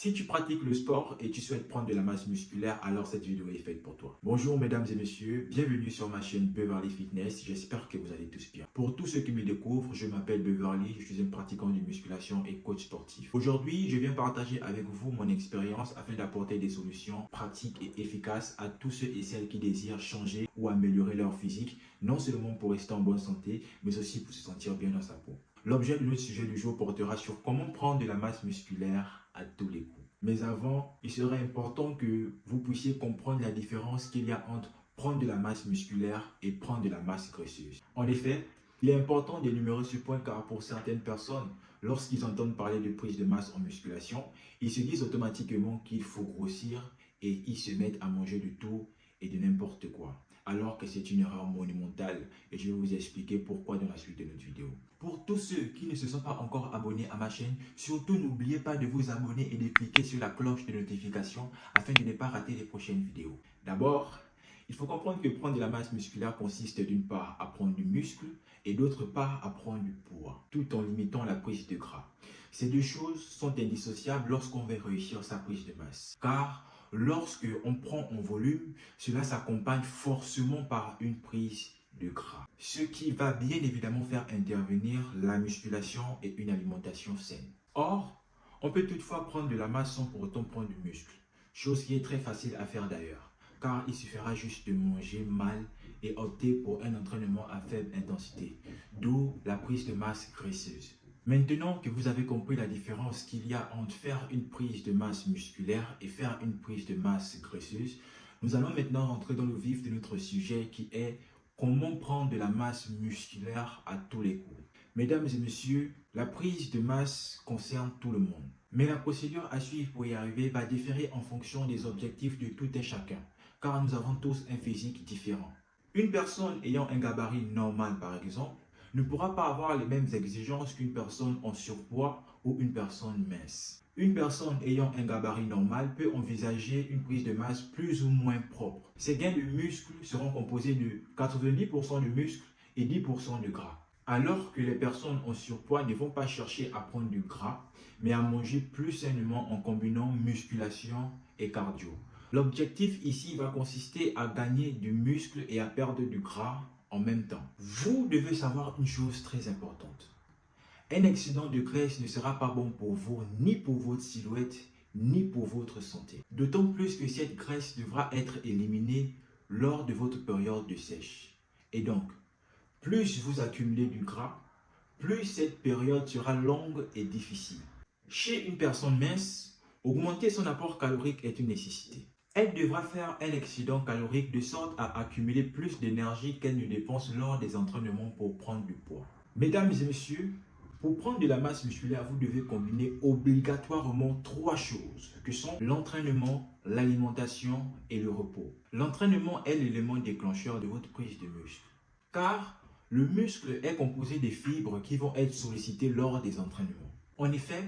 Si tu pratiques le sport et tu souhaites prendre de la masse musculaire, alors cette vidéo est faite pour toi. Bonjour mesdames et messieurs, bienvenue sur ma chaîne Beverly Fitness, j'espère que vous allez tous bien. Pour tous ceux qui me découvrent, je m'appelle Beverly, je suis un pratiquant de musculation et coach sportif. Aujourd'hui, je viens partager avec vous mon expérience afin d'apporter des solutions pratiques et efficaces à tous ceux et celles qui désirent changer ou améliorer leur physique, non seulement pour rester en bonne santé, mais aussi pour se sentir bien dans sa peau. L'objet de notre sujet du jour portera sur comment prendre de la masse musculaire à tous les coups. Mais avant, il serait important que vous puissiez comprendre la différence qu'il y a entre prendre de la masse musculaire et prendre de la masse graisseuse. En effet, il est important d'énumérer ce point car pour certaines personnes, lorsqu'ils entendent parler de prise de masse en musculation, ils se disent automatiquement qu'il faut grossir et ils se mettent à manger de tout et de n'importe quoi. Alors que c'est une erreur monumentale et je vais vous expliquer pourquoi dans la suite de notre vidéo. Pour tous ceux qui ne se sont pas encore abonnés à ma chaîne, surtout n'oubliez pas de vous abonner et de cliquer sur la cloche de notification afin de ne pas rater les prochaines vidéos. D'abord, il faut comprendre que prendre de la masse musculaire consiste d'une part à prendre du muscle et d'autre part à prendre du poids, tout en limitant la prise de gras. Ces deux choses sont indissociables lorsqu'on veut réussir sa prise de masse. Car lorsque on prend en volume, cela s'accompagne forcément par une prise de gras. Ce qui va bien évidemment faire intervenir la musculation et une alimentation saine. Or, on peut toutefois prendre de la masse sans pour autant prendre du muscle. Chose qui est très facile à faire d'ailleurs. Car il suffira juste de manger mal et opter pour un entraînement à faible intensité. D'où la prise de masse graisseuse. Maintenant que vous avez compris la différence qu'il y a entre faire une prise de masse musculaire et faire une prise de masse graisseuse, nous allons maintenant rentrer dans le vif de notre sujet qui est comment prendre de la masse musculaire à tous les coups. Mesdames et messieurs, la prise de masse concerne tout le monde. Mais la procédure à suivre pour y arriver va différer en fonction des objectifs de tout un chacun, car nous avons tous un physique différent. Une personne ayant un gabarit normal par exemple, ne pourra pas avoir les mêmes exigences qu'une personne en surpoids ou une personne mince. Une personne ayant un gabarit normal peut envisager une prise de masse plus ou moins propre. Ses gains de muscles seront composés de 90% de muscles et 10% de gras. Alors que les personnes en surpoids ne vont pas chercher à prendre du gras, mais à manger plus sainement en combinant musculation et cardio. L'objectif ici va consister à gagner du muscle et à perdre du gras en même temps. Vous devez savoir une chose très importante. Un excédent de graisse ne sera pas bon pour vous, ni pour votre silhouette, ni pour votre santé. D'autant plus que cette graisse devra être éliminée lors de votre période de sèche. Et donc, plus vous accumulez du gras, plus cette période sera longue et difficile. Chez une personne mince, augmenter son apport calorique est une nécessité. Elle devra faire un excédent calorique de sorte à accumuler plus d'énergie qu'elle ne dépense lors des entraînements pour prendre du poids. Mesdames et messieurs, pour prendre de la masse musculaire, vous devez combiner obligatoirement trois choses que sont l'entraînement, l'alimentation et le repos. L'entraînement est l'élément déclencheur de votre prise de muscle. Car le muscle est composé des fibres qui vont être sollicitées lors des entraînements. En effet,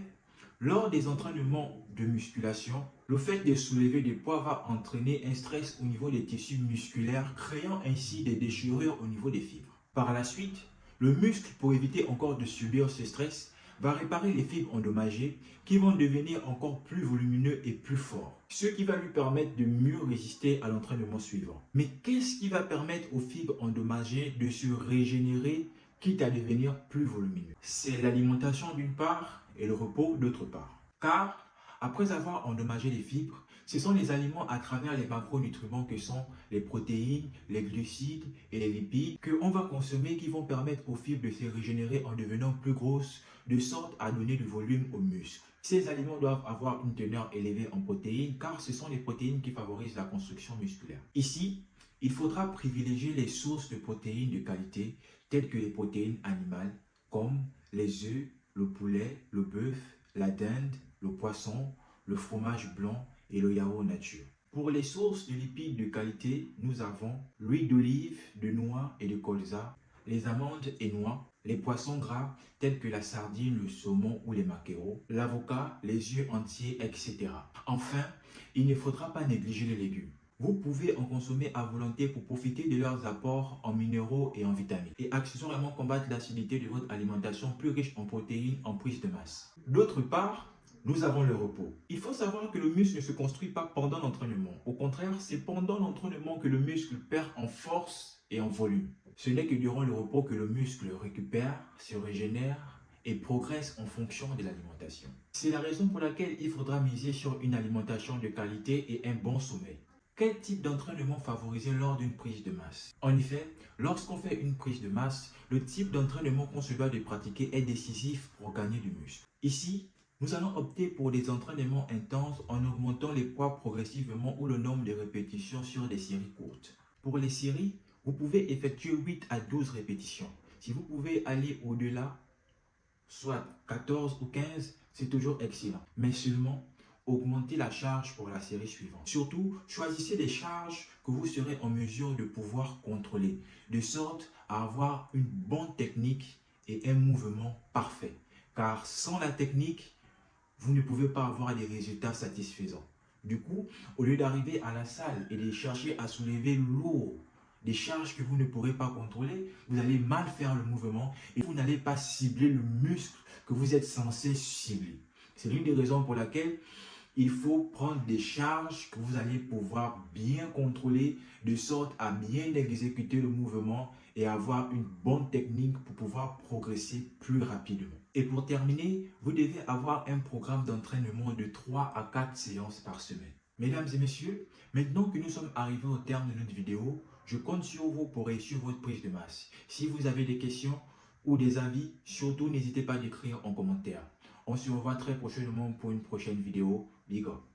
lors des entraînements de musculation, le fait de soulever des poids va entraîner un stress au niveau des tissus musculaires, créant ainsi des déchirures au niveau des fibres. Par la suite, le muscle, pour éviter encore de subir ce stress, va réparer les fibres endommagées qui vont devenir encore plus volumineux et plus forts, ce qui va lui permettre de mieux résister à l'entraînement suivant. Mais qu'est-ce qui va permettre aux fibres endommagées de se régénérer, quitte à devenir plus volumineux? C'est l'alimentation d'une part et le repos d'autre part. Car après avoir endommagé les fibres, ce sont les aliments à travers les macronutriments que sont les protéines, les glucides et les lipides qu'on va consommer qui vont permettre aux fibres de se régénérer en devenant plus grosses, de sorte à donner du volume aux muscles. Ces aliments doivent avoir une teneur élevée en protéines car ce sont les protéines qui favorisent la construction musculaire. Ici, il faudra privilégier les sources de protéines de qualité telles que les protéines animales comme les œufs, le poulet, le bœuf, la dinde, le poisson, le fromage blanc et le yaourt nature. Pour les sources de lipides de qualité, nous avons l'huile d'olive, de noix et de colza, les amandes et noix, les poissons gras tels que la sardine, le saumon ou les maquereaux, l'avocat, les œufs entiers, etc. Enfin, il ne faudra pas négliger les légumes. Vous pouvez en consommer à volonté pour profiter de leurs apports en minéraux et en vitamines et accessoirement combattre l'acidité de votre alimentation plus riche en protéines en prise de masse. D'autre part, nous avons le repos. Il faut savoir que le muscle ne se construit pas pendant l'entraînement. Au contraire, c'est pendant l'entraînement que le muscle perd en force et en volume. Ce n'est que durant le repos que le muscle récupère, se régénère et progresse en fonction de l'alimentation. C'est la raison pour laquelle il faudra miser sur une alimentation de qualité et un bon sommeil. Quel type d'entraînement favoriser lors d'une prise de masse? En effet, lorsqu'on fait une prise de masse, le type d'entraînement qu'on se doit de pratiquer est décisif pour gagner du muscle. Ici, nous allons opter pour des entraînements intenses en augmentant les poids progressivement ou le nombre de répétitions sur des séries courtes. Pour les séries, vous pouvez effectuer 8 à 12 répétitions. Si vous pouvez aller au-delà, soit 14 ou 15, c'est toujours excellent. Mais seulement, augmentez la charge pour la série suivante. Surtout, choisissez des charges que vous serez en mesure de pouvoir contrôler, de sorte à avoir une bonne technique et un mouvement parfait. Car sans la technique, vous ne pouvez pas avoir des résultats satisfaisants. Du coup, au lieu d'arriver à la salle et de chercher à soulever lourd, des charges que vous ne pourrez pas contrôler, vous allez mal faire le mouvement et vous n'allez pas cibler le muscle que vous êtes censé cibler. C'est l'une des raisons pour laquelle il faut prendre des charges que vous allez pouvoir bien contrôler de sorte à bien exécuter le mouvement et avoir une bonne technique pour pouvoir progresser plus rapidement. Et pour terminer, vous devez avoir un programme d'entraînement de 3 à 4 séances par semaine. Mesdames et messieurs, maintenant que nous sommes arrivés au terme de notre vidéo, je compte sur vous pour réussir votre prise de masse. Si vous avez des questions ou des avis, surtout n'hésitez pas à l'écrire en commentaire. On se revoit très prochainement pour une prochaine vidéo. Big up.